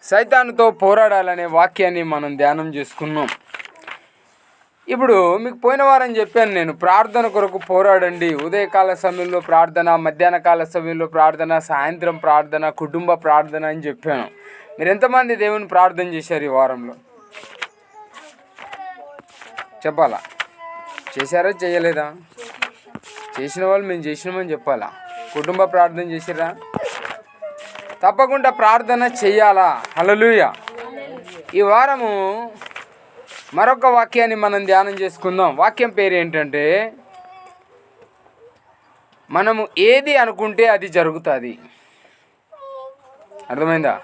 సైతానుతో పోరాడాలనే వాక్యాన్ని మనం ధ్యానం చేసుకున్నాం. ఇప్పుడు మీకు పోయిన వారం చెప్పాను, నేను ప్రార్థన కొరకు పోరాడండి. ఉదయకాల సమయంలో ప్రార్థన, మధ్యాహ్న కాల సమయంలో ప్రార్థన, సాయంత్రం ప్రార్థన, కుటుంబ ప్రార్థన అని చెప్పాను. మీరు ఎంతమంది దేవుని ప్రార్థన చేశారు ఈ వారంలో? చెప్పాలా? చేశారా చేయలేదా? చేసిన వాళ్ళు మేము చేసినామని చెప్పాలా? కుటుంబ ప్రార్థన చేసిరా? తప్పకుండా ప్రార్థన చెయ్యాలా. హల్లెలూయా. ఈ వారము మరొక వాక్యాన్ని మనం ధ్యానం చేసుకుందాం. వాక్యం పేరు ఏంటంటే, మనము ఏది అనుకుంటే అది జరుగుతుంది. అర్థమైందా?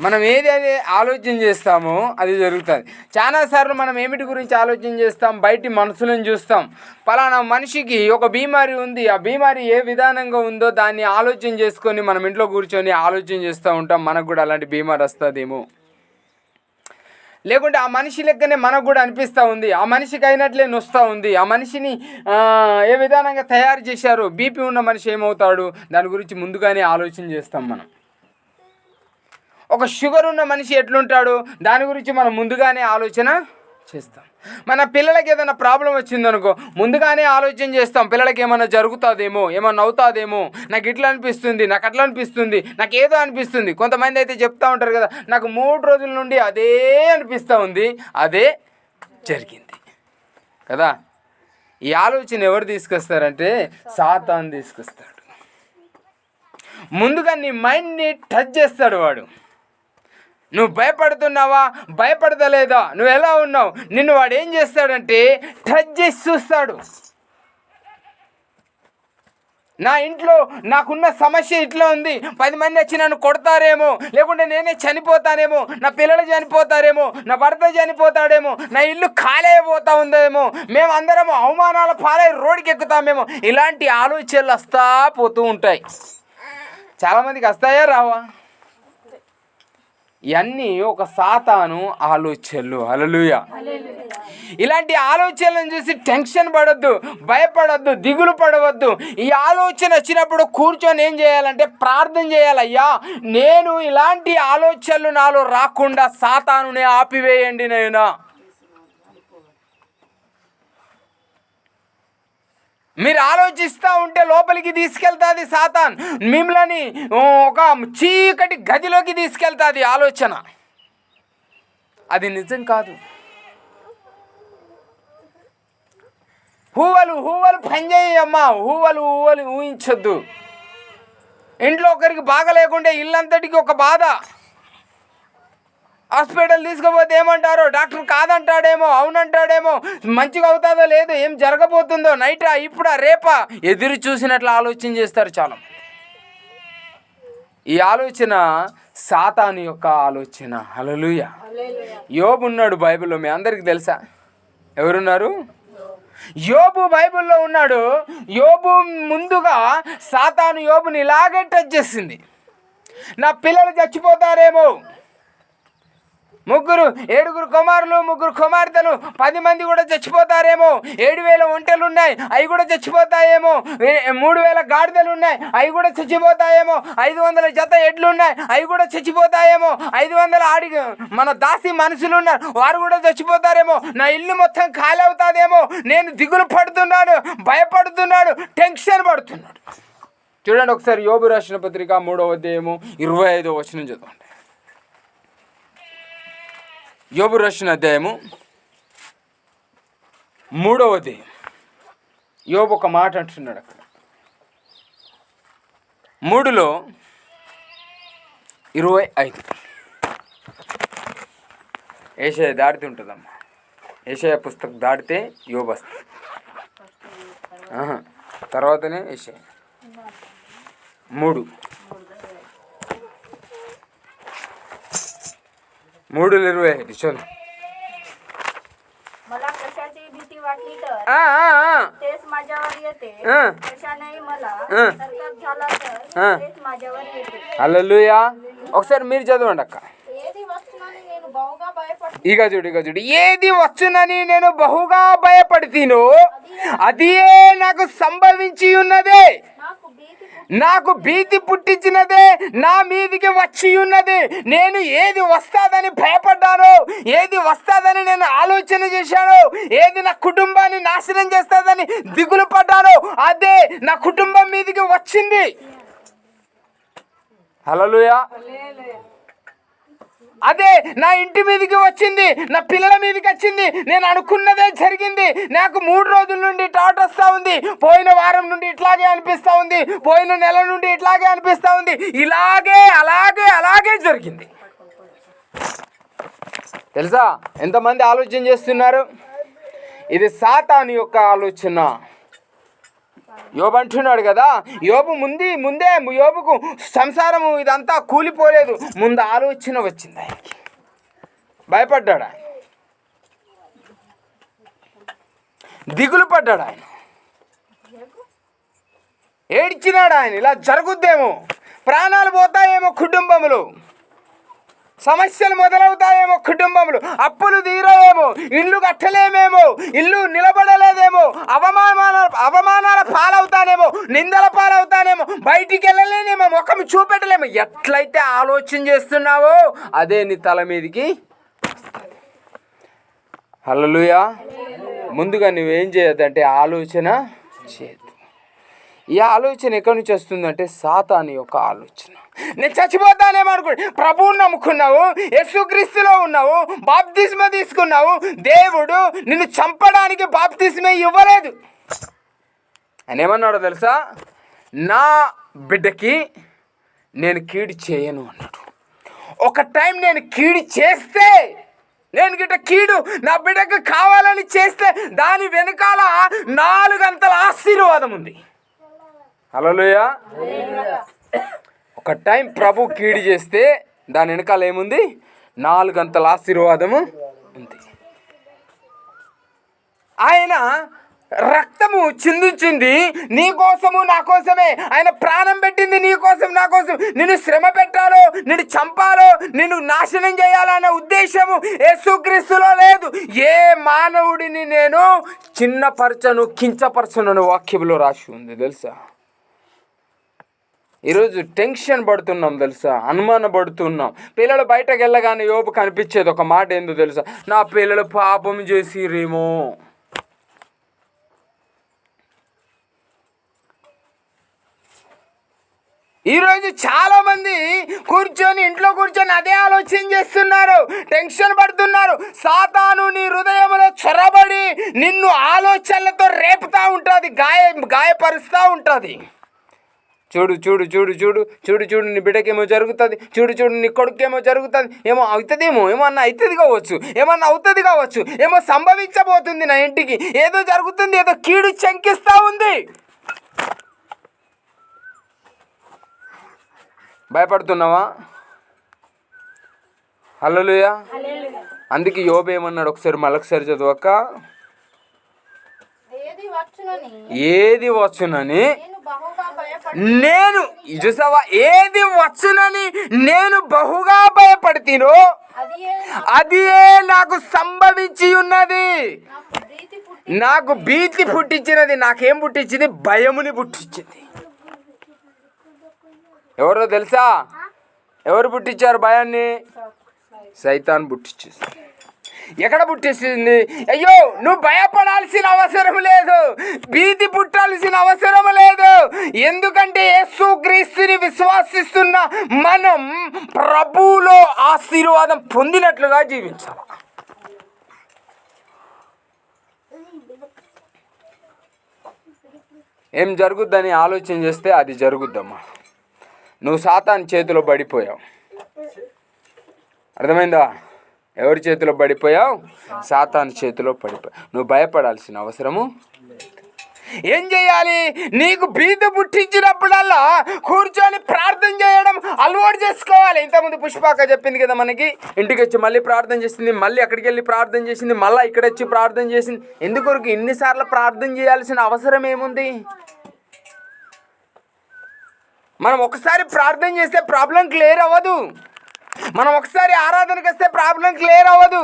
మనం ఏది ఆలోచన చేస్తామో అది జరుగుతుంది. చాలాసార్లు మనం ఏమిటి గురించి ఆలోచన చేస్తాం? బయటి మనుషులను చూస్తాం. పలానా మనిషికి ఒక బీమారి ఉంది, ఆ బీమారి ఏ విధానంగా ఉందో దాన్ని ఆలోచన చేసుకొని మనం ఇంట్లో కూర్చొని ఆలోచన చేస్తూ ఉంటాం, మనకు కూడా అలాంటి బీమారి వస్తుందేమో. లేకుంటే ఆ మనిషి లెక్కనే మనకు కూడా అనిపిస్తూ ఉంది, ఆ మనిషికి అయినట్లే నొస్తూ ఉంది, ఆ మనిషిని ఏ విధానంగా తయారు చేశారు, బీపీ ఉన్న మనిషి ఏమవుతాడు, దాని గురించి ముందుగానే ఆలోచన చేస్తాం మనం. ఒక షుగర్ ఉన్న మనిషి ఎట్లుంటాడు, దాని గురించి మనం ముందుగానే ఆలోచన చేస్తాం. మన పిల్లలకి ఏదైనా ప్రాబ్లం వచ్చిందనుకో, ముందుగానే ఆలోచన చేస్తాం, పిల్లలకి ఏమైనా జరుగుతుందేమో, ఏమన్నా అవుతుందేమో, నాకు ఇట్లా అనిపిస్తుంది, నాకు అట్లా అనిపిస్తుంది, నాకు ఏదో అనిపిస్తుంది. కొంతమంది అయితే చెప్తూ ఉంటారు కదా, నాకు 3 రోజుల నుండి అదే అనిపిస్తూ ఉంది, అదే జరిగింది కదా. ఈ ఆలోచన ఎవరు తీసుకొస్తారంటే సాతాను తీసుకొస్తాడు. ముందుగా నీ మైండ్ని టచ్ చేస్తాడు వాడు. నువ్వు భయపడుతున్నావా, భయపడతలేదా, నువ్వు ఎలా ఉన్నావు, నిన్ను వాడు ఏం చేస్తాడంటే టచ్ చేసి చూస్తాడు. నా ఇంట్లో నాకున్న సమస్య ఇట్లా ఉంది, 10 మంది వచ్చి నన్ను కొడతారేమో, లేకుంటే నేనే చనిపోతానేమో, నా పిల్లలు చనిపోతారేమో, నా భర్త చనిపోతాడేమో, నా ఇల్లు ఖాళీ అయిపోతా ఉందేమో, మేము అందరం అవమానాల పాలై రోడ్డుకి ఎక్కుతామేమో, ఇలాంటి ఆలోచనలు వస్తా పోతూ ఉంటాయి. చాలామందికి వస్తాయా రావా? ఇవన్నీ ఒక సాతాను ఆలోచనలు. హల్లెలూయా. ఇలాంటి ఆలోచనలను చూసి టెన్షన్ పడొద్దు, భయపడొద్దు, దిగులు పడవద్దు. ఈ ఆలోచన వచ్చినప్పుడు కూర్చొని ఏం చేయాలంటే ప్రార్థన చేయాలి. అయ్యా, నేను ఇలాంటి ఆలోచనలు నాలో రాకుండా సాతానునే ఆపివేయండి. నేను మీరు ఆలోచిస్తూ ఉంటే లోపలికి తీసుకెళ్తుంది సాతాన్, మిమ్మల్ని ఒక చీకటి గదిలోకి తీసుకెళ్తుంది ఆలోచన. అది నిజం కాదు. ఊహలు పనిచేయమ్మా, ఊహలు ఊహించొద్దు. ఇంట్లో ఒకరికి బాగా లేకుంటే ఇల్లంతటికి ఒక బాధ. హాస్పిటల్ తీసుకుపోతే ఏమంటారో, డాక్టర్ కాదంటాడేమో, అవునంటాడేమో, మంచిగా అవుతుందో లేదో, ఏం జరగబోతుందో, నైటా ఇప్పుడా రేపా, ఎదురు చూసినట్లు ఆలోచన చేస్తారు చాలా. ఈ ఆలోచన సాతాను యొక్క ఆలోచన. హల్లెలూయా. యోబు ఉన్నాడు బైబిల్లో, మీ అందరికీ తెలుసా? ఎవరున్నారు? యోబు బైబిల్లో ఉన్నాడు. యోబు ముందుగా సాతాను యోబుని ఇలాగే టచ్ చేసింది. నా పిల్లలు చచ్చిపోతారేమో, 7 కుమారులు 3 కుమార్తెలు, 10 మంది కూడా చచ్చిపోతారేమో, 7,000 ఒంటెలు ఉన్నాయి, అవి కూడా చచ్చిపోతాయేమో, 3,000 గాడిదలు ఉన్నాయి, అవి కూడా చచ్చిపోతాయేమో, 500 జత ఎడ్లు ఉన్నాయి, అవి కూడా చచ్చిపోతాయేమో, 500 మన దాసి మనుషులు ఉన్నారు, వారు కూడా చచ్చిపోతారేమో, నా ఇల్లు మొత్తం ఖాళీ అవుతుందేమో, నేను దిగులు పడుతున్నాడు, భయపడుతున్నాడు, టెన్షన్ పడుతున్నాడు. చూడండి ఒకసారి యోబు రాసిన పత్రిక 3వ అధ్యాయము 25వ వచనం చదవండి. యోబు రాసిన అధ్యాయము 3వ అధ్యాయం. యోబు ఒక మాట అంటున్నాడు అక్కడ 3లో 25. ఏషయ దాటితే ఉంటుందమ్మా. ఏషయ పుస్తకం దాటితే యోబు వస్తుంది, తర్వాతనే ఏషయ. 3:25 चलो. मला कशाची भीती वाटली तर तेच माझ्यावर येते, कशानेही मला संताप झाला तर तेच माझ्यावर येते. హల్లెలూయా. ఒకసారి మీరు చదవండి అక్క. ఏది వచ్చునని నేను బహుగా భయపడుతూ, ఇక చూడు, ఏది వచ్చునని నేను బహుగా భయపడుతీనో అదే నాకు సంభవించి ఉన్నదే. నాకు భీతి నాకు భీతి పుట్టించినదే నా మీదికి వచ్చి ఉన్నది. నేను ఏది వస్తాదని భయపడ్డానో, ఏది వస్తాదని నేను ఆలోచన చేశానో, ఏది నా కుటుంబాన్ని నాశనం చేస్తాదని దిగులు పడ్డానో, అదే నా కుటుంబం మీదికి వచ్చింది. హల్లెలూయా. అదే నా ఇంటి మీదకి వచ్చింది, నా పిల్లల మీదకి వచ్చింది. నేను అనుకున్నదే జరిగింది. నాకు 3 రోజుల నుండి టాట్ వస్తూ ఉంది, పోయిన వారం నుండి ఇట్లాగే అనిపిస్తూ ఉంది, పోయిన నెల నుండి ఇట్లాగే అనిపిస్తూ ఉంది. ఇలాగే అలాగే అలాగే జరిగింది. తెలుసా ఎంతమంది ఆలోచన చేస్తున్నారు? ఇది సాతాను యొక్క ఆలోచన. యోబు అంటున్నాడు కదా, యోబు ముందే యోబుకు సంసారము ఇదంతా కూలిపోలేదు, ముందు ఆలోచన వచ్చింది ఆయనకి. భయపడ్డాడు ఆయన, దిగులు పడ్డాడు ఆయన, ఏడ్చినాడు ఆయన. ఇలా జరుగుద్దేమో, ప్రాణాలు పోతాయేమో కుటుంబములు, సమస్యలు మొదలవుతాయేమో కుటుంబంలో, అప్పులు తీరవేమో, ఇల్లు కట్టలేమేమో, ఇల్లు నిలబడలేదేమో, అవమానాల పాలవుతానేమో, నిందల పాలవుతానేమో, బయటికి వెళ్ళలేనేమో, ముఖం చూపెట్టలేమో. ఎట్లయితే ఆలోచన చేస్తున్నావో అదే నీ తల మీదకి వస్తుంది. హల్లెలూయా. ముందుగా నువ్వేం చేయొద్దంటే ఆలోచన చేయొద్దు. ఈ ఆలోచన ఎక్కడి నుంచి వస్తుందంటే సాతాను యొక్క ఆలోచన. నేను చచ్చిపోతానేమో అనుకోండి, ప్రభువుని నమ్ముకున్నావు, యేసుక్రీస్తులో ఉన్నావు, బాప్తిస్మ తీసుకున్నావు. దేవుడు నిన్ను చంపడానికి బాప్తిస్మే ఇవ్వలేదు. ఆయన ఏమన్నాడో తెలుసా? నా బిడ్డకి నేను కీడు చేయను అన్నాడు. ఒక టైం నేను కీడు చేస్తే, నేను గిట్ట కీడు నా బిడ్డకు కావాలని చేస్తే దాని వెనకాల 4 అంతల ఆశీర్వాదం ఉంది. హల్లెలూయా. ఒక టైం ప్రభు కీడు చేస్తే దాని వెనకాల ఏముంది? 4 అంతల ఆశీర్వాదము ఉంది. ఆయన రక్తము చిందించింది నీ కోసము నా కోసమే. ఆయన ప్రాణం పెట్టింది నీ కోసం నా కోసం. నిన్ను శ్రమ పెట్టాలో, నిన్ను చంపాలో, నిన్ను నాశనం చేయాలనే ఉద్దేశము యేసుక్రీస్తులో లేదు. ఏ మానవుడిని నేను చిన్నపరచను, కించపరచను వాక్యంలో రాసి ఉంది తెలుసా. ఈరోజు టెన్షన్ పడుతున్నాం తెలుసా, అనుమాన పడుతున్నాం. పిల్లలు బయటకు వెళ్ళగానే యోబు కనిపించేది ఒక మాట ఏందో తెలుసా? నా పిల్లలు పాపం చేసిరేమో. ఈరోజు చాలామంది ఇంట్లో కూర్చొని అదే ఆలోచన చేస్తున్నారు, టెన్షన్ పడుతున్నారు. సాతాను నీ హృదయంలో చొరబడి నిన్ను ఆలోచనలతో రేపుతూ ఉంటుంది, గాయపరుస్తూ ఉంటుంది. చూడు చూడు చూడు చూడు చూడు చూడు నీ బిడ్డకేమో జరుగుతుంది, చూడు చూడు నీ కొడుకేమో జరుగుతుంది, ఏమో అవుతుందేమో, ఏమన్నా అవుతుంది కావచ్చు, ఏమన్నా అవుతుంది కావచ్చు, ఏమో సంభవించబోతుంది నా ఇంటికి, ఏదో జరుగుతుంది, ఏదో కీడు శంకిస్తూ ఉంది. భయపడుతున్నావా? హల్లెలూయా. అందుకే యోబు ఏమన్నాడు ఒకసారి మళ్ళొకసారి చదవక, ఏది వచ్చునని నేను చూసావా, ఏది వచ్చునని నేను బహుగా భయపడుతీనో అది నాకు సంభవించి ఉన్నది. నాకు భీతి పుట్టించినది. నాకేం పుట్టించింది? భయముని పుట్టించింది. ఎవరో తెలుసా? ఎవరు పుట్టించారు భయాన్ని? సైతాన్ పుట్టించేసి. ఎక్కడ పుట్టిస్తుంది? అయ్యో నువ్వు భయపడాల్సిన అవసరం లేదు, భీతి పుట్టాల్సిన అవసరం లేదు. ఎందుకంటే యేసుక్రీస్తుని విశ్వాసిస్తున్న మనం ప్రభువులో ఆశీర్వాదం పొందినట్లుగా జీవించాలి. ఏం జరుగుద్దని ఆలోచన చేస్తే అది జరుగుద్దమ్మా. నువ్వు సాతాను చేతిలో పడిపోయావు. అర్థమైందా? ఎవరి చేతిలో పడిపోయావు? సాతాను చేతిలో పడిపోయావు. నువ్వు భయపడాల్సిన అవసరము. ఏం చేయాలి? నీకు భీతి పుట్టించినప్పుడల్లా కూర్చొని ప్రార్థన చేయడం అలవాటు చేసుకోవాలి. ఇంతకుముందు పుష్పాక చెప్పింది కదా మనకి, ఇంటికి వచ్చి మళ్ళీ ప్రార్థన చేసింది, మళ్ళీ అక్కడికి వెళ్ళి ప్రార్థన చేసింది, మళ్ళీ ఇక్కడ వచ్చి ప్రార్థన చేసింది. ఎందుకొరకు ఇన్నిసార్లు ప్రార్థన చేయాల్సిన అవసరం ఏముంది? మనం ఒకసారి ప్రార్థన చేస్తే ప్రాబ్లం క్లియర్ అవ్వదు. మనం ఒకసారి ఆరాధనకి వస్తే ప్రాబ్లం క్లియర్ అవ్వదు.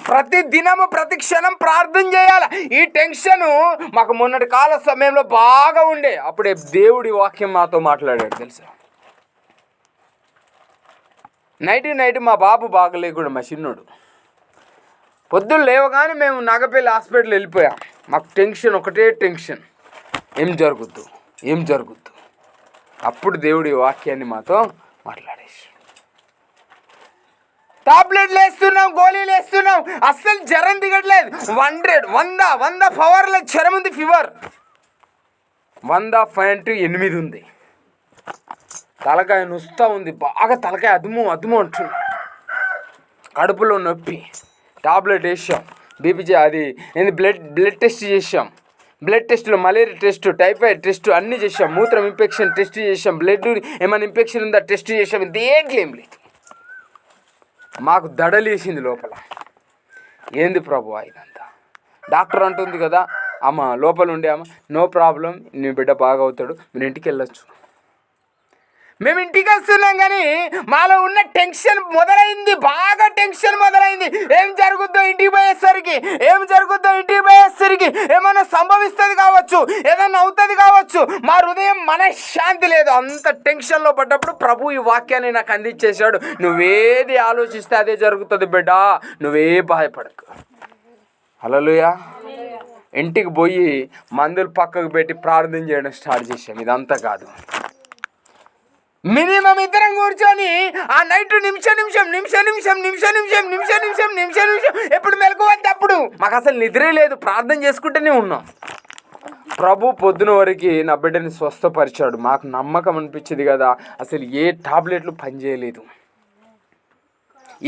ప్రతి దినము ప్రతి క్షణం ప్రార్థన చేయాలి. ఈ టెన్షను మాకు మొన్నటి కాల సమయంలో బాగా ఉండే, అప్పుడే దేవుడి వాక్యం మాతో మాట్లాడాడు తెలుసా. నైట్ మా బాబు బాగలేకుండా, మా చిన్నోడు పొద్దున్న లేవగానే మేము నాగపల్లి హాస్పిటల్ వెళ్ళిపోయాం. మాకు టెన్షన్, ఒకటే టెన్షన్, ఏం జరుగుద్దు. అప్పుడు దేవుడి వాక్యాన్ని మాతో మాట్లాడేసి, టాబ్లెట్లు వేస్తున్నాం, గోళీలు వేస్తున్నాం, అస్సలు జ్వరం దిగట్లేదు. 100 పవర్ల జ్వరం ఉంది, ఫీవర్ 100.8 ఉంది. తలకాయ నొస్తూ ఉంది, బాగా తలకాయ అదుము అంటుంది, కడుపులో నొప్పి. టాబ్లెట్ వేసాం, బీపీజీ అది ఏంది బ్లడ్ టెస్ట్ చేసాం. బ్లడ్ టెస్ట్లో మలేరియా టెస్ట్, టైఫాయిడ్ టెస్ట్ అన్నీ చేసాం. మూత్రం ఇన్ఫెక్షన్ టెస్ట్ చేసాం. బ్లడ్ ఏమైనా ఇన్ఫెక్షన్ ఉందా టెస్ట్ చేసాం. దేంట్లో ఏం లేదు. మాకు దడలేసింది లోపల. ఏంది ప్రభువా ఇదంతా? డాక్టర్ అంటుంది కదా, అమ్మ లోపల ఉండే అమ్మ, నో ప్రాబ్లం, నీ బిడ్డ బాగా అవుతాడు, మీరు ఇంటికి వెళ్ళొచ్చు. మేము ఇంటికి వస్తున్నాం కానీ మాలో ఉన్న టెన్షన్ మొదలైంది, బాగా టెన్షన్ మొదలైంది. ఏం జరుగుద్దో ఇంటికి పోయేసరికి ఏమైనా సంభవిస్తుంది కావచ్చు, ఏదైనా అవుతుంది కావచ్చు. మా హృదయం మనశ్శాంతి లేదు. అంత టెన్షన్లో పడ్డప్పుడు ప్రభు ఈ వాక్యాన్ని నాకు అందించేశాడు. నువ్వేది ఆలోచిస్తే అదే జరుగుతుంది బిడ్డ, నువ్వే భయపడకు. హల్లెలూయా. ఇంటికి పోయి మందులు పక్కకు పెట్టి ప్రార్థన చేయడం స్టార్ట్ చేసాం. ఇదంతా కాదు, మినిమం ఇద్దరం కూర్చొని ఆ నైట్ నిమిషం ఎప్పుడు మెలకువద్దు అప్పుడు మాకు అసలు నిద్రే లేదు, ప్రార్థన చేసుకుంటూనే ఉన్నాం. ప్రభు పొద్దున వరకు నా బిడ్డని స్వస్థపరిచాడు. మాకు నమ్మకం అనిపించింది కదా, అసలు ఏ టాబ్లెట్లు పనిచేయలేదు,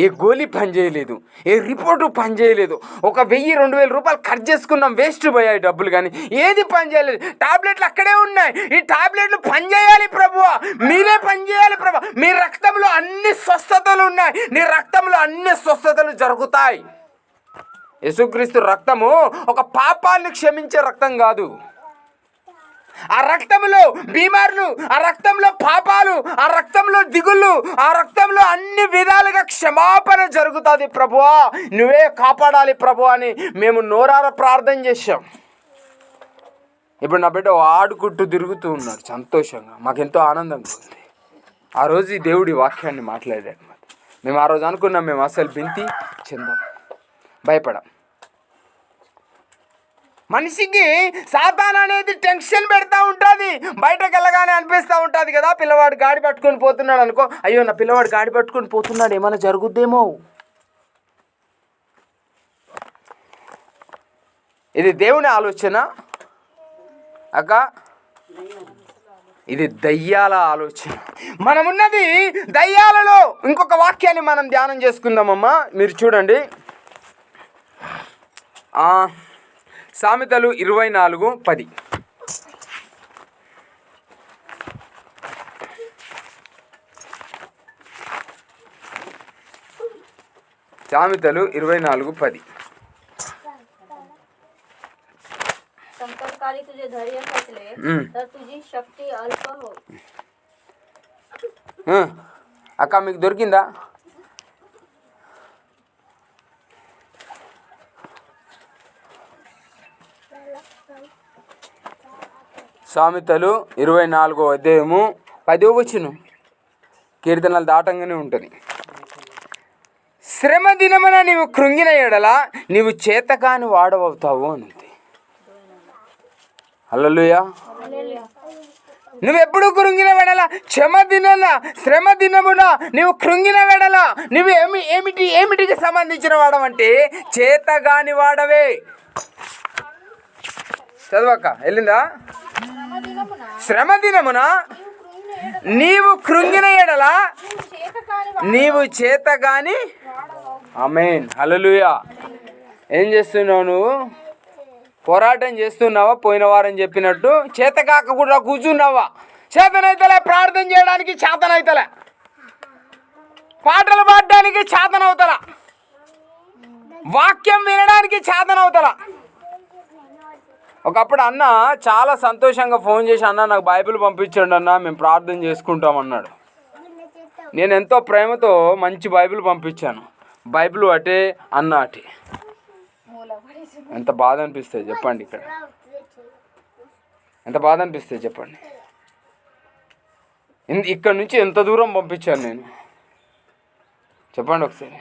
ఏ గోళీ పనిచేయలేదు, ఏ రిపోర్టు పనిచేయలేదు. ఒక 1000-2000 రూపాయలు ఖర్చు చేసుకున్నాం, వేస్ట్ పోయాయి డబ్బులు, కానీ ఏది పనిచేయలేదు. టాబ్లెట్లు అక్కడే ఉన్నాయి. ఈ టాబ్లెట్లు పనిచేయాలి ప్రభువా, మీరే పనిచేయాలి ప్రభు. మీ రక్తంలో అన్ని స్వస్థతలు ఉన్నాయి, నీ రక్తంలో అన్ని స్వస్థతలు జరుగుతాయి. యేసుక్రీస్తు రక్తము ఒక పాపాన్ని క్షమించే రక్తం కాదు. ఆ రక్తంలో బీమార్లు, ఆ రక్తంలో పాపాలు, ఆ రక్తంలో దిగుళ్ళు, ఆ రక్తంలో అన్ని విధాలుగా క్షమాపణ జరుగుతుంది ప్రభువా, నువ్వే కాపాడాలి ప్రభు అని మేము నోరార ప్రార్థన చేశాం. ఇప్పుడు నా బిడ్డ ఆడుకుంటూ తిరుగుతూ ఉన్నాడు సంతోషంగా, మాకెంతో ఆనందంగా ఉంది. ఆ రోజు ఈ దేవుడి వాక్యాన్ని మాట్లాడాడు. మేము ఆ రోజు అనుకున్నాం, మేము అసలు బింతి చెందాం, భయపడాం. మనిషికి సాతాను అనేది టెన్షన్ పెడతా ఉంటుంది. బయటకు వెళ్ళగానే అనిపిస్తూ ఉంటుంది కదా, పిల్లవాడు గాడి పట్టుకొని పోతున్నాడు అనుకో, అయ్యో నా పిల్లవాడు గాడి పట్టుకొని పోతున్నాడు, ఏమైనా జరుగుద్దేమో. ఇది దేవుని ఆలోచన అక్క, ఇది దయ్యాల ఆలోచన. మనమున్నది దయ్యాలలో. ఇంకొక వాక్యాన్ని మనం ధ్యానం చేసుకుందామమ్మా. మీరు చూడండి, సామెతలు 24:10. సామెతలు 24:10. संकटकाली तुझे धैर्य खचले तर तुझी शक्ती अल्प हो. అక్క మీకు దొరికిందా? సామెతలు 24:10 కీర్తనలు దాటంగానే ఉంటుంది. శ్రమ దినమున నీవు కృంగిన ఎడల నీవు చేతకాని వాడవవుతావు అని. హల్లెలూయా. నువ్వెప్పుడు కృంగిన వెడల, శ్రమ దినమున నీవు కృంగిన వెడల నువ్వు ఏమిటికి సంబంధించిన వాడవంటే చేతగాని వాడవే. చదవక వెళ్ళిందా? శ్రమ దినమున నీవు కృంగిన ఎడల నీవు చేతగాని. ఆమేన్. హల్లెలూయా. ఏం చేస్తున్నావు నువ్వు? పోరాటం చేస్తున్నావా? పోయిన వారం చెప్పినట్టు చేతకాక కూడా కూర్చున్నావా? చేతనైతలే, ప్రార్థన చేయడానికి చేతనైతలే, పాటలు పాడడానికి చేతనవుతలా, వాక్యం వినడానికి చేతనవుతలా. ఒకప్పుడు అన్న చాలా సంతోషంగా ఫోన్ చేసి, అన్న నాకు బైబిల్ పంపించండి అన్న, మేము ప్రార్థన చేసుకుంటాం అన్నాడు. నేను ఎంతో ప్రేమతో మంచి బైబిల్ పంపించాను. బైబిల్ అటే అన్న అటే. ఎంత బాధ అనిపిస్తుంది చెప్పండి. ఎంత బాధ అనిపిస్తుంది చెప్పండి. ఇక్కడ నుంచి ఎంత దూరం పంపించాను నేను చెప్పండి ఒకసారి.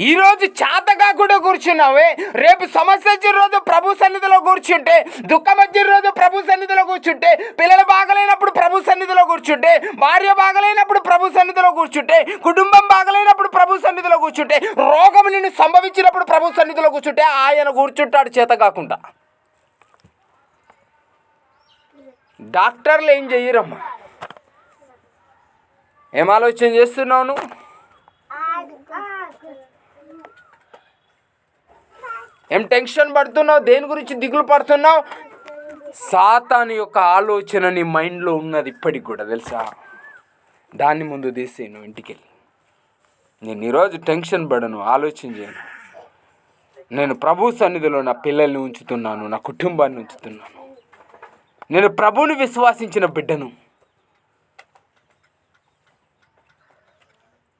ఈరోజు చేతగా కూడా కూర్చున్నావే, రేపు సమస్య వచ్చిన రోజు ప్రభు సన్నిధిలో కూర్చుంటే, దుఃఖం వచ్చిన రోజు ప్రభు సన్నిధిలో కూర్చుంటే, పిల్లలు బాగలేనప్పుడు ప్రభు సన్నిధిలో కూర్చుంటే, భార్య బాగలేనప్పుడు ప్రభు సన్నిధిలో కూర్చుంటే, కుటుంబం బాగలేనప్పుడు ప్రభు సన్నిధిలో కూర్చుంటే, రోగం నిన్ను సంభవించినప్పుడు ప్రభు సన్నిధిలో కూర్చుంటే ఆయన కూర్చుంటాడు చేత కాకుండా. డాక్టర్లు ఏం చెయ్యరమ్మా. ఏం ఆలోచన చేస్తున్నావు నువ్వు? ఏం టెన్షన్ పడుతున్నావు? దేని గురించి దిగులు పడుతున్నావు? సాతాను యొక్క ఆలోచన నీ మైండ్లో ఉన్నది ఇప్పటికి కూడా తెలుసా. దాన్ని ముందు తీసి నువ్వు ఇంటికి వెళ్ళి, నేను ఈరోజు టెన్షన్ పడను, ఆలోచన చేయను. నేను ప్రభు సన్నిధిలో నా పిల్లల్ని ఉంచుతున్నాను, నా కుటుంబాన్ని ఉంచుతున్నాను. నేను ప్రభువుని విశ్వాసించిన బిడ్డను.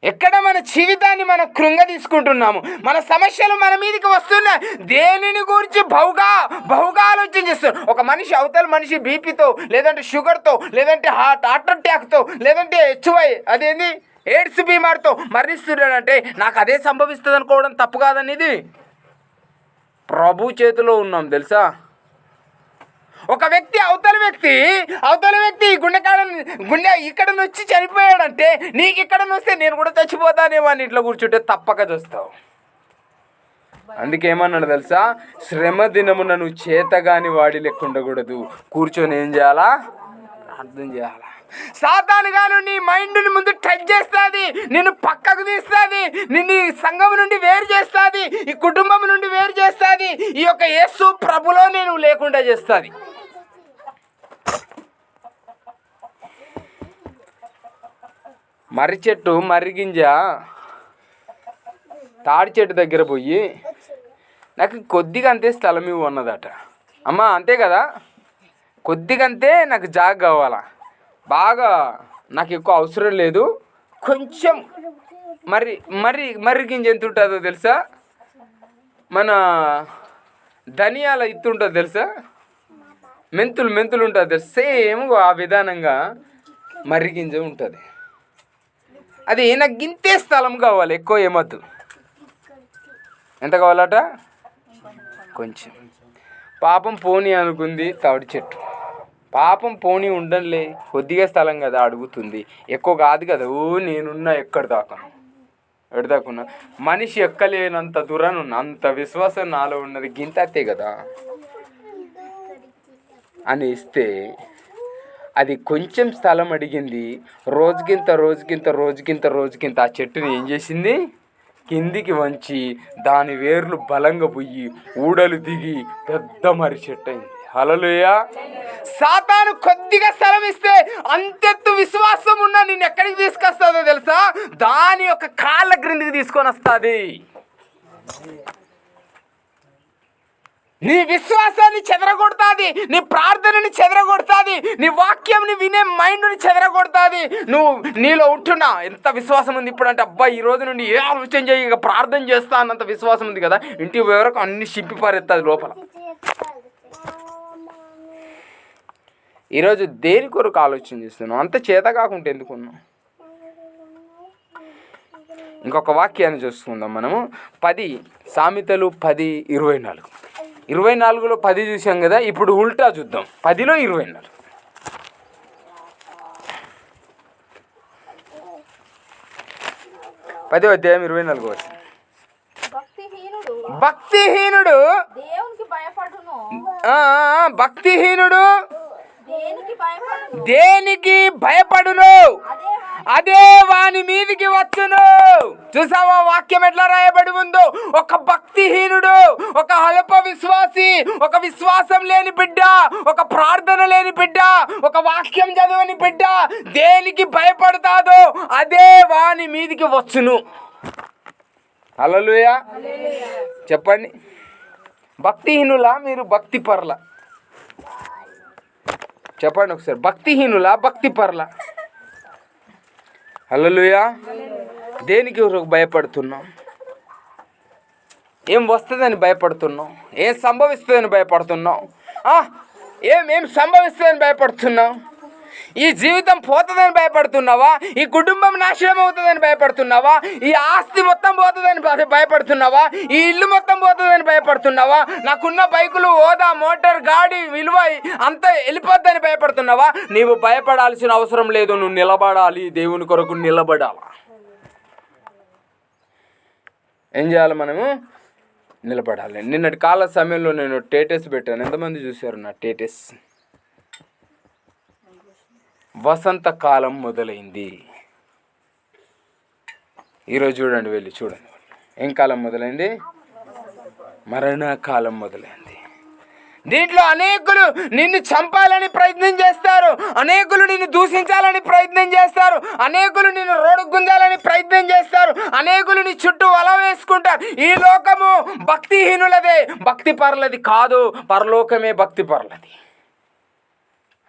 ఎక్కడ మన జీవితాన్ని మనం కృంగదీసుకుంటున్నాము, మన సమస్యలు మన మీదకి వస్తున్నా, దేనిని గురించి బహుగా ఆలోచన చేస్తారు. ఒక మనిషి అవతల మనిషి బీపీతో, లేదంటే షుగర్తో, లేదంటే హార్ట్ అటాక్తో, లేదంటే హెచ్ఐ అదేంది ఎయిడ్స్ బీమార్తో మరణిస్తున్నాడంటే నాకు అదే సంభవిస్తుంది అనుకోవడం తప్పు కాదనేది. ప్రభు చేతిలో ఉన్నాం తెలుసా. ఒక వ్యక్తి అవతల వ్యక్తి గుండె ఇక్కడ వచ్చి చనిపోయాడంటే నీకు ఇక్కడ వస్తే నేను కూడా చచ్చిపోతానేమో అని ఇంట్లో కూర్చుంటే తప్పక చూస్తావు. అందుకేమన్నాడు తెలుసా, శ్రమ దినమున నువ్వు చేతగాని వాడి లెక్క ఉండకూడదు, కూర్చొని ఏం చేయాలా? ప్రార్థన చేయాలా. సాతానుగాను నీ మైండ్ని ముందు టచ్ చేస్తుంది, నిన్ను పక్కకు తీస్తుంది, నిన్ను సంఘం నుండి వేరు చేస్తుంది, ఈ కుటుంబం నుండి వేరు చేస్తుంది, ఈ యొక్క యేసు ప్రభులో నేను లేకుండా చేస్తుంది. మర్రి చెట్టు మర్రిగింజ తాడి చెట్టు దగ్గర పోయి నాకు కొద్దిగా అంతే స్థలం ఇవ్వు అన్నదట. అమ్మ అంతే కదా, కొద్దిగా అంతే నాకు జాగ కావాలా, బాగా నాకు ఎక్కువ అవసరం లేదు, కొంచెం మర్రి గింజ ఎంత ఉంటుందో తెలుసా? మన ధనియాల ఇత్తు ఉంటుంది తెలుసా, మెంతులు ఉంటుంది తెలుసా, సేమ్ ఆ విధానంగా మర్రి గింజ ఉంటుంది. అది నాకు గింతే స్థలం కావాలి, ఎక్కువ ఏమద్దు. ఎంత కావాలట? కొంచెం. పాపం పోనీ అనుకుంది తాడి చెట్టు. పాపం పోనీ ఉండలే, కొద్దిగా స్థలం కదా అడుగుతుంది, ఎక్కువ కాదు కదా. నేనున్నా ఎక్కడిదాకున్నా మనిషి ఎక్కలేనంత దూరాన్ని ఉన్నా, అంత విశ్వాసం నాలో ఉన్నది, గింతే కదా అని ఇస్తే అది కొంచెం స్థలం అడిగింది. రోజుకింత ఆ చెట్టుని ఏం చేసింది? కిందికి వంచి దాని వేర్లు బలంగా పోయి ఊడలు దిగి పెద్ద మర్రి చెట్టు అయింది. హల్లెలూయా. సాతాను కొద్దిగా స్థలం ఇస్తే అంతెత్తు విశ్వాసం ఉన్నా నేను ఎక్కడికి తీసుకొస్తుందో తెలుసా? దాని యొక్క కాళ్ళ క్రిందికి తీసుకొని వస్తుంది. నీ విశ్వాసాన్ని చెదరగొడుతుంది, నీ ప్రార్థనని చెదరగొడుతుంది, నీ వాక్యంని వినే మైండ్ని చెదరగొడుతుంది. నువ్వు నీలో ఉంటున్నా ఎంత విశ్వాసం ఉంది ఇప్పుడు అంటే, అబ్బా ఈ రోజు నుండి ఏ ఆలోచన చేయి, ఇక ప్రార్థన చేస్తా అన్నంత విశ్వాసం ఉంది కదా, ఇంటి వరకు అన్ని చింపి పారేస్తుంది లోపల. ఈరోజు దేని కొరకు ఆలోచన చేస్తున్నావు? అంత చేత కాకుంటే ఎందుకున్నావు? ఇంకొక వాక్యాన్ని చూసుకుందాం మనము. 10 సామెతలు 10:24. 24లో 10 చూసాం కదా, ఇప్పుడు ఉల్టా చూద్దాం. 10లో 24. 10వ అధ్యాయం 24 వచ్చింది. భక్తిహీనుడు భక్తిహీనుడు దేనికి భయపడును, అదే వాని మీదికి వచ్చును. చూసావా వాక్యం ఎట్లా రాయబడి ఉందో? ఒక భక్తిహీనుడు, ఒక అల్ప విశ్వాసి, ఒక విశ్వాసం లేని బిడ్డ, ఒక ప్రార్థన లేని బిడ్డ, ఒక వాక్యం చదవని బిడ్డ దేనికి భయపడతాదో అదే వాని మీదికి వచ్చును. హల్లెలూయా చెప్పండి. భక్తిహీనులా మీరు భక్తి పర్ల? చెప్పండి ఒకసారి. భక్తిహీనులా భక్తి పర్ల? హల్లెలూయా. దేనికి భయపడుతున్నాం? ఏం వస్తుందని భయపడుతున్నాం? ఏం సంభవిస్తుందని భయపడుతున్నాం? ఏం సంభవిస్తుందని భయపడుతున్నావు? ఈ జీవితం పోతుందని భయపడుతున్నావా? ఈ కుటుంబం నాశనం అవుతుందని భయపడుతున్నావా? ఈ ఆస్తి మొత్తం పోతుందని భయపడుతున్నావా? ఈ ఇల్లు మొత్తం పోతుందని భయపడుతున్నావా? నాకున్న బైకులు, హోదా, మోటార్, గాడి విలువ అంతా వెళ్ళిపోద్దని భయపడుతున్నావా? నీవు భయపడాల్సిన అవసరం లేదు. నువ్వు నిలబడాలి, దేవుని కొరకు నిలబడాలి. ఏం చేయాలి? మనము నిలబడాలి. నిన్నటి కాల సమయంలో నేను స్టేటస్ పెట్టాను. ఎంతమంది చూశారు నా స్టేటస్? వసంతకాలం మొదలైంది. ఈరోజు చూడండి, వెళ్ళి చూడండి. ఏం కాలం మొదలైంది? మరణకాలం మొదలైంది. దీంట్లో అనేకులు నిన్ను చంపాలని ప్రయత్నం చేస్తారు, అనేకులు నిన్ను దూషించాలని ప్రయత్నం చేస్తారు, అనేకులు నిన్ను రోడ్డు గుంజాలని ప్రయత్నం చేస్తారు, అనేకులు నీ చుట్టూ వల వేసుకుంటారు. ఈ లోకము భక్తిహీనులదే, భక్తి పరులది కాదు. పరలోకమే భక్తి పరులది.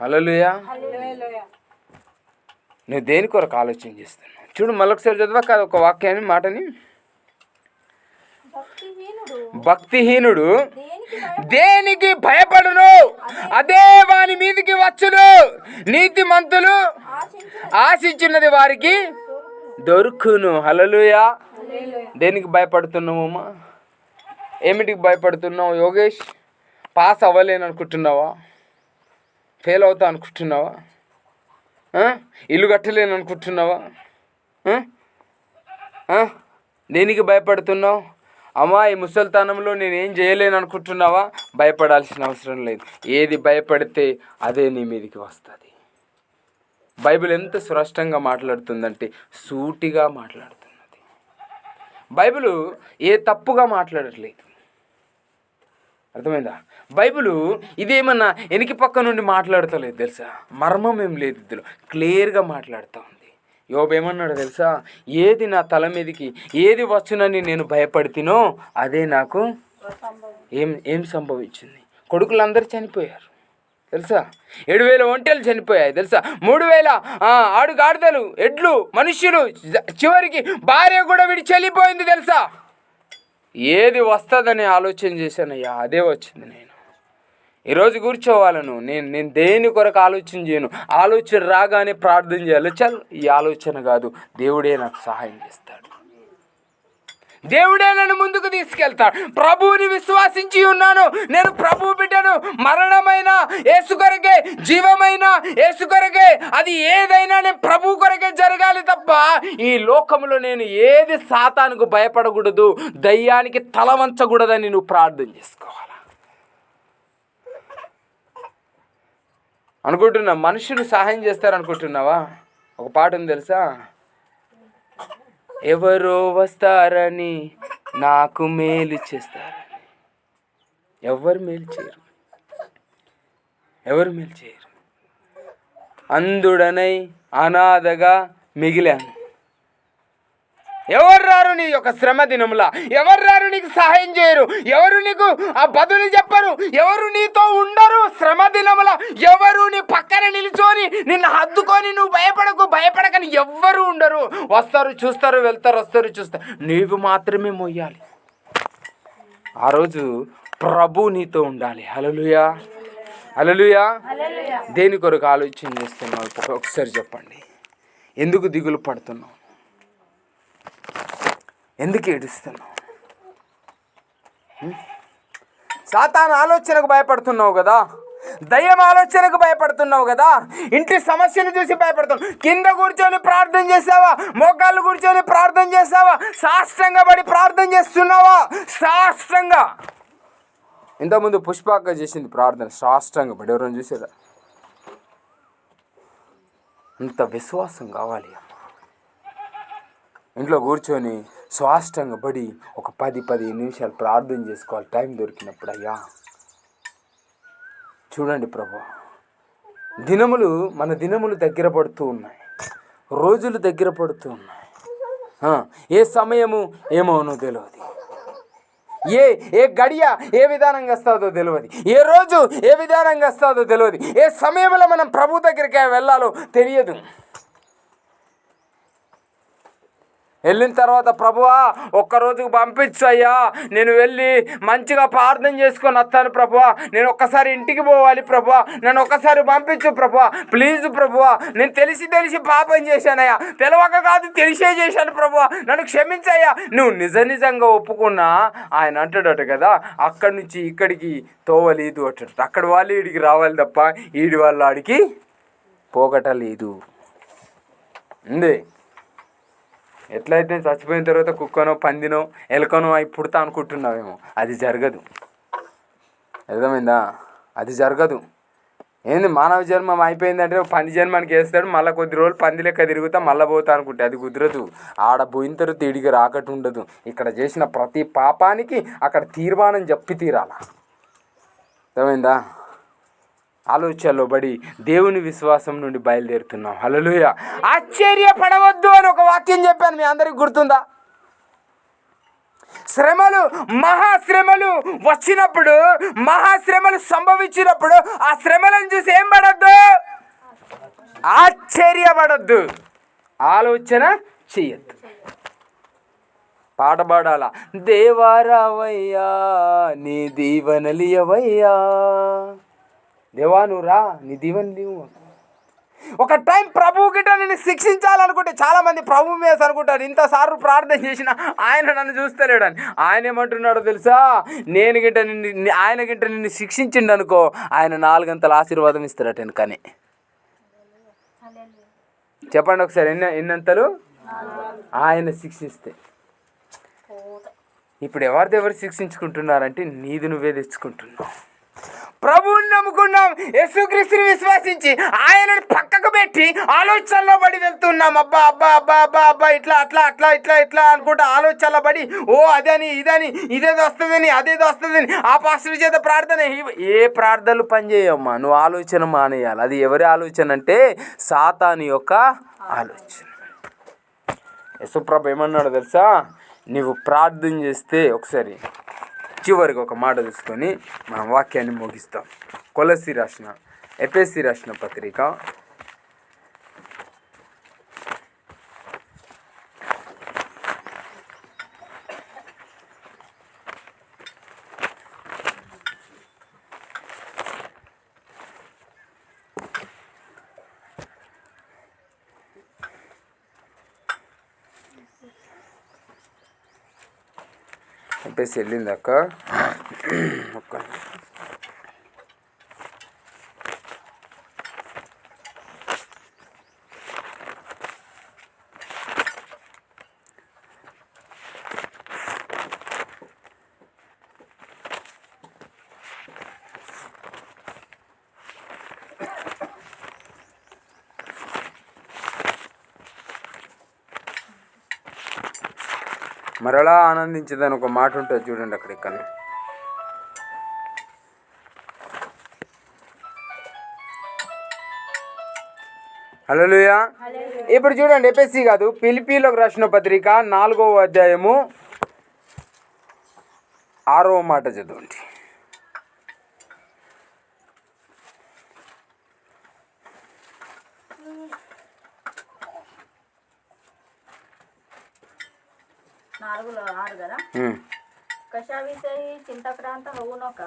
హల్లెలూయా. నువ్వు దేని కొరకు ఆలోచన చేస్తున్నావు? చూడు, మళ్ళొకసారి చదవా కాదు ఒక వాక్యాన్ని, మాటని. భక్తిహీనుడు దేనికి భయపడును, అదే వాని మీదికి వచ్చును. నీతిమంతులు ఆశించున్నది వారికి దొరుకును. హల్లెలూయా. దేనికి భయపడుతున్నావమ్మా? ఏమిటికి భయపడుతున్నావు? యోగేష్, పాస్ అవ్వలేను అనుకుంటున్నావా? ఫెయిల్ అవుతా అనుకుంటున్నావా? ఇల్లు కట్టలేను అనుకుంటున్నావా? దేనికి భయపడుతున్నావు? అమ్మా, ఈ ముసలితనంలో నేనేం చేయలేను అనుకుంటున్నావా? భయపడాల్సిన అవసరం లేదు. ఏది భయపడితే అదే నీ మీదకి వస్తుంది. బైబిల్ ఎంత స్పష్టంగా మాట్లాడుతుందంటే సూటిగా మాట్లాడుతున్నది. బైబిలు ఏ తప్పుగా మాట్లాడట్లేదు. అర్థమైందా? బైబిలు ఇదేమన్నా వెనక పక్క నుండి మాట్లాడతలేదు తెలుసా? మర్మం ఏం లేదు, ఇందులో క్లియర్గా మాట్లాడుతూ ఉంది. యోబు ఏమన్నాడు తెలుసా? ఏది నా తల మీదకి ఏది వచ్చునని నేను భయపడితేనో అదే నాకు ఏం సంభవించింది. కొడుకులందరూ చనిపోయారు తెలుసా? 7,000 ఒంటెలు చనిపోయాయి తెలుసా? 3,000 ఆడుగాడిదలు, ఎడ్లు, మనుష్యులు, చివరికి భార్య కూడా విడిచి వెళ్ళిపోయింది తెలుసా? ఏది వస్తుందని ఆలోచన చేశానయ్యా, అదే వచ్చింది. నేను ఈరోజు కూర్చోవాలను. నేను దేని కొరకు ఆలోచన చేయను. ఆలోచన రాగానే ప్రార్థన చేయాలి. చల్, ఈ ఆలోచన కాదు, దేవుడే నాకు సహాయం చేస్తాడు, దేవుడే నన్ను ముందుకు తీసుకెళ్తాడు. ప్రభువుని విశ్వాసించి ఉన్నాను, నేను ప్రభు బిడ్డను. మరణమైన యేసు కొరకే, జీవమైన యేసు కొరకే. అది ఏదైనా నేను ప్రభు కొరకే జరగాలి తప్ప ఈ లోకంలో నేను ఏది సాతానుకు భయపడకూడదు, దయ్యానికి తల వంచకూడదని నువ్వు ప్రార్థన చేసుకోవాలి. అనుకుంటున్నా మనుషులు సహాయం చేస్తారనుకుంటున్నావా? ఒక పాట ఉంది తెలుసా? ఎవరో వస్తారని నాకు మేలు చేస్తారని. ఎవరు మేలు చేయరు, ఎవరు మేలు చేయరు. అంధుడనై అనాథగా మిగిలాను. ఎవరు రారు నీ యొక్క శ్రమ దినములా? ఎవరు రారు నీకు సహాయం చేయరు? ఎవరు నీకు ఆ బదులు చెప్పరు? ఎవరు నీతో ఉండరు శ్రమ దినములా? ఎవరు నీ పక్కన నిలుచొని నిన్ను హద్దుకొని నువ్వు భయపడకని ఎవ్వరు ఉండరు. వస్తారు, చూస్తారు, వెళ్తారు, వస్తారు, చూస్తారు. నీవు మాత్రమే మొయ్యాలి. ఆ రోజు ప్రభు నీతో ఉండాలి. హల్లెలూయా, హల్లెలూయా. దేని కొరకు ఆలోచన చేస్తున్నావు? ఒకసారి చెప్పండి. ఎందుకు దిగులు పడుతున్నావు? ఎందుకు ఏడుస్తున్నావు? సాతాను ఆలోచనకు భయపడుతున్నావు కదా, దయ్యం ఆలోచనకు భయపడుతున్నావు కదా, ఇంటి సమస్యను చూసి భయపడుతున్నావు. కింద కూర్చొని ప్రార్థన చేసావా? మోకాళ్ళు కూర్చొని ప్రార్థన చేసావా? సాష్టాంగ పడి ప్రార్థన చేస్తున్నావా? సాష్టాంగ. ఇంతకుముందు పుష్పాక చేసింది ప్రార్థన, సాష్టాంగ పడి. ఎవరైనా చూసారా? అంత విశ్వాసం కావాలి. ఇంట్లో కూర్చొని స్వాష్టంగా పడి ఒక 10-15 నిమిషాలు ప్రార్థన చేసుకోవాలి టైం దొరికినప్పుడు. అయ్యా చూడండి ప్రభు, మన దినములు దగ్గర పడుతూ ఉన్నాయి, రోజులు దగ్గర పడుతూ ఉన్నాయి. ఏ సమయము ఏమవునో తెలియదు, ఏ గడియ ఏ విధానంగా వస్తుందో తెలియదు, ఏ రోజు ఏ విధానంగా వస్తుందో తెలియదు, ఏ సమయంలో మనం ప్రభు దగ్గరికి వెళ్ళాలో తెలియదు. వెళ్ళిన తర్వాత ప్రభువా ఒక్కరోజుకు పంపించు అయ్యా, నేను వెళ్ళి మంచిగా ప్రార్థన చేసుకొని వస్తాను ప్రభువా, నేను ఒక్కసారి ఇంటికి పోవాలి ప్రభువా, నన్ను ఒక్కసారి పంపించు ప్రభువా, ప్లీజ్ ప్రభువా, నేను తెలిసి పాపం చేశానయ్యా, తెలవక కాదు తెలిసే చేశాను ప్రభువా, నన్ను క్షమించయ్యా. నువ్వు నిజంగా ఒప్పుకున్నా ఆయన అంటాడట కదా, అక్కడి నుంచి ఇక్కడికి తోవలేదు అంటాడు. అక్కడ వాళ్ళు ఈడికి రావాలి తప్ప ఈడి వాళ్ళు ఆడికి పోగటలేదు ఉంది. ఎట్లయితే చచ్చిపోయిన తర్వాత కుక్కనో పందినో ఎలకనో అయి పుడతా అనుకుంటున్నావేమో, అది జరగదు. అర్థమైందా? అది జరగదు. ఏంది మానవ జన్మం అయిపోయిందంటే పంది జన్మానికి వేస్తాడు, మళ్ళీ కొద్ది రోజులు పంది లెక్క తిరుగుతా మళ్ళీ పోతా అనుకుంటే అది కుదరదు. ఆడ పోయిన తర్వాత తిడిగి రాకట్టు ఉండదు. ఇక్కడ చేసిన ప్రతి పాపానికి అక్కడ తీర్మానం చెప్పి తీరాల. అర్థమైందా? ఆలోచనలో పడి దేవుని విశ్వాసం నుండి బయలుదేరుతున్నాం. హల్లెలూయా. ఆశ్చర్యపడవద్దు అని ఒక వాక్యం చెప్పాను, మీ అందరికి గుర్తుందా? శ్రమలు, మహాశ్రమలు వచ్చినప్పుడు, మహాశ్రమలు సంభవించినప్పుడు ఆ శ్రమలను చూసి ఏం పడద్దు? ఆశ్చర్యపడద్దు, ఆలోచన చెయ్యొద్దు. పాట పాడాలా, దేవారావయ్యా నీ దీవెనలియవయ్యా, దేవా నువ్వు రా నీ దీవెనలియు. ఒక టైం ప్రభువు గిట్ట నేను శిక్షించాలనుకుంటే చాలామంది ప్రభు మీద అనుకుంటారు, ఇంతసార్లు ప్రార్థన చేసిన ఆయన నన్ను చూస్తలేడని. ఆయన ఏమంటున్నాడో తెలుసా? ఆయన గిట్ట నిన్ను శిక్షించిండు అనుకో, ఆయన 4 గంటల ఆశీర్వాదం ఇస్తాడట వెనుకనే. చెప్పండి ఒకసారి, ఎన్నంతలు ఆయన శిక్షిస్తే. ఇప్పుడు ఎవరు శిక్షించుకుంటున్నారంటే నీది నువ్వే తెచ్చుకుంటున్నావు. ప్రభువుని నమ్ముకున్నాం, యేసుక్రీస్తుని విశ్వసించి ఆయనని పక్కకు పెట్టి ఆలోచనలో పడి వెళ్తున్నాం. అబ్బా అబ్బా అబ్బా అబ్బా అబ్బా ఇట్లా అట్లా అట్లా ఇట్లా ఇట్లా అనుకుంటా ఆలోచనలో పడి, ఓ అదని ఇదని, ఇదేదో వస్తుందని అదేదో వస్తుందని, ఆ పాస్టర్ చేత ప్రార్థన. ఏ ప్రార్థనలు పనిచేయమ్మా, నువ్వు ఆలోచన మానేయాలి. అది ఎవరి ఆలోచన అంటే సాతాను యొక్క ఆలోచన. యేసుప్రభు ఏమన్నాడో తెలుసా? నువ్వు ప్రార్థన చేస్తే, ఒకసారి చివరికి ఒక మాట తీసుకొని మనం వాక్యాన్ని ముగిస్తాం. ఎఫెసీ రాసిన పత్రిక 'చెప్పేసి వెళ్ళింది అక్క. ఒక్క మరలా ఆనందించదని ఒక మాట ఉంటుంది చూడండి అక్కడ. ఇక్కడ హల్లెలూయా. ఇప్పుడు చూడండి, ఎఫెసీ కాదు ఫిలిప్పీలకు రాసిన పత్రిక 4వ అధ్యాయము 6వ మాట చదవండి. कशाविषयी चिंताक्रांत होऊ नका,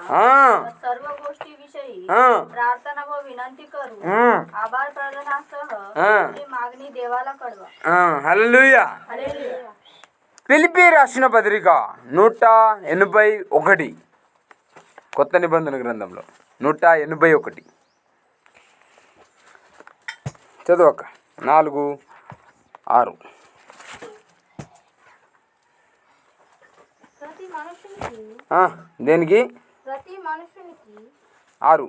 सर्व गोष्टी विषयी प्रार्थना व विनंती करू आभार प्रार्थनासह आपली मागणी देवाला कळवा. హల్లెలూయా. ఫిలిప్పీ రాసిన పత్రిక 181 కొత్త నిబంధన గ్రంథంలో 181 చదువక 4:6. దేనికి? 6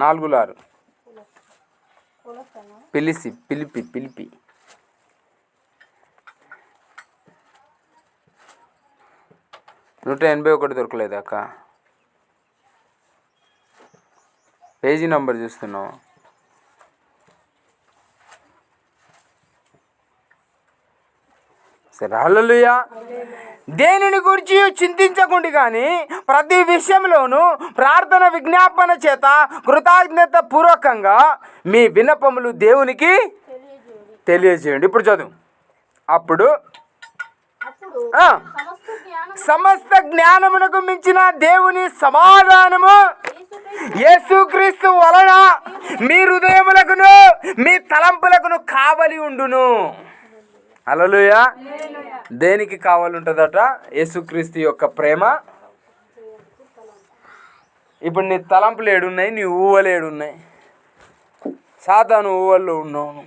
4:6 పిలిపి 181 దొరకలేదు అక్క. పేజీ నంబర్ చూస్తున్నావు. సరే, హల్లెలూయా. దేనిని గురించి చింతించకుండా కానీ ప్రతి విషయంలోనూ ప్రార్థన విజ్ఞాపన చేత కృతజ్ఞత పూర్వకంగా మీ విన్నపములు దేవునికి తెలియజేయండి. ఇప్పుడు చదువు. అప్పుడు ఆ, సమస్త జ్ఞానం సమస్త జ్ఞానమునకు మించిన దేవుని సమాధానము యేసుక్రీస్తు వలన మీ హృదయములకును మీ తలంపులకును కావలి ఉండును. హల్లెలూయా. దేనికి కావాలి ఉంటుందట? యేసుక్రీస్తు యొక్క ప్రేమ. ఇప్పుడు నీ తలంపులు ఏడున్నాయి, నీ ఊహలు ఏడున్నాయి? సాతాను ఊహల్లో ఉన్నావు.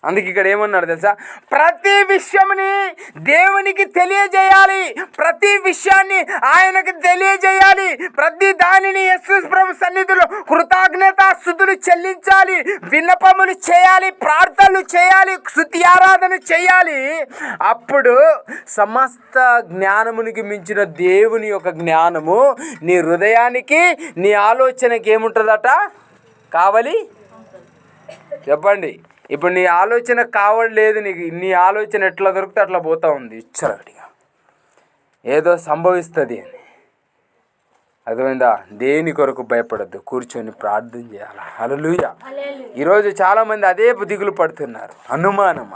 అందుకే ఇక్కడ ఏమన్నాడు తెలుసా? ప్రతి విషయంని దేవునికి తెలియజేయాలి, ప్రతి విషయాన్ని ఆయనకు తెలియజేయాలి, ప్రతి దానిని యేసు ప్రభు సన్నిధిలో కృతజ్ఞతాస్తుతులు చెల్లించాలి, విన్నపములు చేయాలి, ప్రార్థనలు చేయాలి, స్తుతి ఆరాధన చేయాలి. అప్పుడు సమస్త జ్ఞానమునికి మించిన దేవుని యొక్క జ్ఞానము నీ హృదయానికి నీ ఆలోచనకి ఏముంటుందట? కావాలి. చెప్పండి. ఇప్పుడు నీ ఆలోచన కావట్లేదు, నీ ఆలోచన ఎట్లా దొరికితే అట్లా పోతూ ఉంది ఇచ్చడిగా, ఏదో సంభవిస్తుంది అని. అర్థమైందా? దేని కొరకు భయపడద్దు, కూర్చొని ప్రార్థన చేయాలి. హల్లెలూయా. ఈరోజు చాలామంది అదే దిగులు పడుతున్నారు. అనుమానం.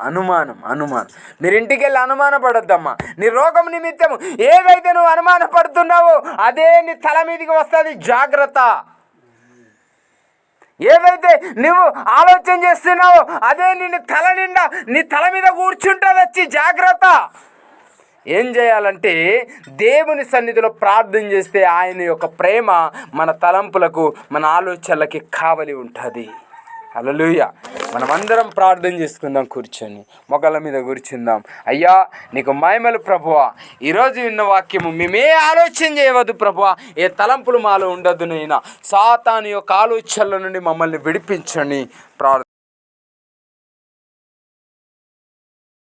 మీరు ఇంటికి వెళ్ళి అనుమాన పడొద్దమ్మా. నీ రోగం నిమిత్తము ఏదైతే నువ్వు అనుమాన పడుతున్నావో అదే నీ తల మీదకి వస్తుంది. జాగ్రత్త. ఏదైతే నువ్వు ఆలోచన చేస్తున్నావో అదే నిన్ను తల నిండా నీ తల మీద కూర్చుంటుంది వచ్చి. జాగ్రత్త. ఏం చేయాలంటే దేవుని సన్నిధిలో ప్రార్థన చేస్తే ఆయన యొక్క ప్రేమ మన తలంపులకు మన ఆలోచనలకి కావలి ఉంటుంది. హల్లెలూయా. మనమందరం ప్రార్థన చేసుకుందాం. కూర్చొని మొగల మీద కూర్చుందాం. అయ్యా నీకు మహిమలు ప్రభువా. ఈరోజు విన్న వాక్యము మేమే ఆలోచన చేయవద్దు ప్రభువా, ఏ తలంపులు మాలో ఉండదు నైనా. సాతాను యొక్క ఆలోచనల నుండి మమ్మల్ని విడిపించండి. ప్రార్థన